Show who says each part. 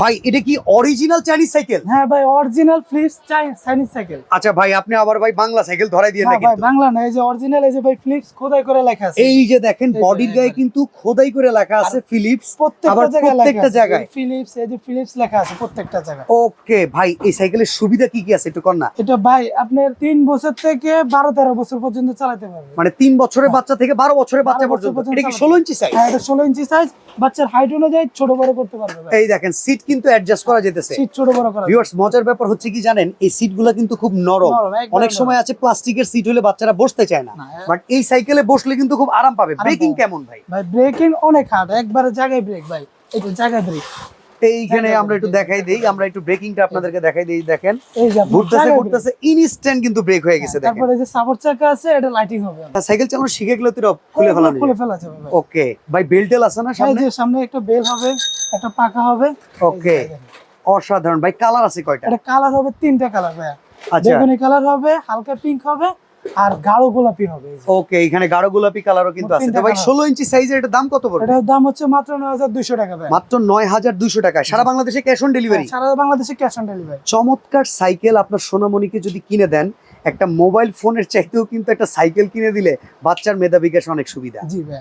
Speaker 1: ভাই এটা কি অরিজিনাল চাইনিজ সাইকেল?
Speaker 2: হ্যাঁ ভাই, অরিজিনাল ফ্লিপস চাইনিজ সাইকেল।
Speaker 1: আচ্ছা ভাই, আপনি আবার ভাই বাংলা সাইকেল ধরাই দিয়ে
Speaker 2: না
Speaker 1: না
Speaker 2: ভাই,
Speaker 1: কিন্তু।
Speaker 2: বাংলা না, এই যে অরিজিনাল, এই যে ভাই ফ্লিপস খোদাই করে লেখা আছে।
Speaker 1: এই যে দেখেন
Speaker 2: এই যে
Speaker 1: বডির গায়ে
Speaker 2: একবারে।
Speaker 1: কিন্তু খোদাই করে লেখা আছে ফিলিপস, আবার
Speaker 2: প্রত্যেকটা জায়গায় লেখা
Speaker 1: প্রত্যেকটা
Speaker 2: আছে
Speaker 1: জায়গায়।
Speaker 2: ফিলিপস, এই যে ফিলিপস লেখা আছে প্রত্যেকটা জায়গায়।
Speaker 1: ওকে ভাই, এই সাইকেলের সুবিধা কি কি আছে একটু কর না।
Speaker 2: এটা ভাই আপনার 3 বছর থেকে 12-13 বছর পর্যন্ত চালাতে পারবে।
Speaker 1: মানে 3 বছরের
Speaker 2: হ্যাঁ।
Speaker 1: বাচ্চা থেকে 12 বছরের বাচ্চা
Speaker 2: 12 বছর
Speaker 1: পর্যন্ত।
Speaker 2: পর্যন্ত
Speaker 1: এটা কি
Speaker 2: চালাতে
Speaker 1: 16 ইঞ্চি সাইজ?
Speaker 2: হ্যাঁ, এটা 16 ইঞ্চি সাইজ। বাচ্চার হাইট অনুযায়ী ছোট বড় করতে পারবে ভাই।
Speaker 1: এই দেখেন সিট কিন্তু অ্যাডজাস্ট করা যেতেছে।
Speaker 2: সিট ছোট বড় করা।
Speaker 1: ভিউয়ার্স, মজার ব্যাপার হচ্ছে কি জানেন, এই সিটগুলো কিন্তু খুব নরম।
Speaker 2: নরম, একদম
Speaker 1: অনেক
Speaker 2: নরম।
Speaker 1: সময় আছে প্লাস্টিকের সিট হলে বাচ্চারা বসতে চায় না,
Speaker 2: না,
Speaker 1: বাট এই সাইকেলে বসলে কিন্তু খুব আরাম পাবে।
Speaker 2: আরাম
Speaker 1: ব্রেকিং
Speaker 2: পাবে।
Speaker 1: কেমন ভাই?
Speaker 2: ভাই ব্রেকিং অনেক হার্ড, একবারে জায়গায় ব্রেক ভাই, এটা জায়গায় ব্রেক।
Speaker 1: এইখানে আমরা একটু দেখাই দেই, আমরা একটু ব্রেকিংটা আপনাদেরকে দেখাই দেই। দেখেন
Speaker 2: এই যে আপনার
Speaker 1: ঘুরতেছে
Speaker 2: জায়গায়
Speaker 1: ঘুরতেছে ইনস্ট্যান্ট কিন্তু ব্রেক হয়ে গেছে।
Speaker 2: break।
Speaker 1: দেখেন
Speaker 2: তারপরে যে সাপোর্ট চাকা আছে, এটা লাইটিং হবে।
Speaker 1: সাইকেল চালানো শিখে গেলে তো এটা খুলে ফেলানো
Speaker 2: খুলে
Speaker 1: যায়।
Speaker 2: ফেলা যাবে ভাই।
Speaker 1: ওকে ভাই, বেল্টেল আছে না
Speaker 2: এই
Speaker 1: সামনে?
Speaker 2: যে সামনে একটা বেল হবে, একটা পাকা হবে।
Speaker 1: ওকে, অসাধারণ ভাই। কালার আছে কয়টা?
Speaker 2: এটা কালার হবে 3টা কালার ভাই।
Speaker 1: আচ্ছা
Speaker 2: বেগুনি কালার হবে, হালকা পিঙ্ক হবে, আর গাঢ় গোলাপি হবে। এই যে।
Speaker 1: ওকে, এখানে গাঢ় গোলাপি কালারও কিন্তু আছে। তো ভাই 16 ইঞ্চি সাইজের এটা দাম কত পড়বে?
Speaker 2: এটার দাম হচ্ছে মাত্র 9200 টাকা ভাই।
Speaker 1: মাত্র 9200 টাকা। সারা বাংলাদেশে ক্যাশ অন ডেলিভারি।
Speaker 2: সারা বাংলাদেশে ক্যাশ অন ডেলিভারি।
Speaker 1: চমৎকার সাইকেল আপনার সোনামণিকে যদি কিনে দেন, একটা মোবাইল ফোনের চাইতেও কিন্তু একটা সাইকেল কিনে দিলে বাচ্চার মেধা বিকাশ অনেক সুবিধা।
Speaker 2: জি ভাই।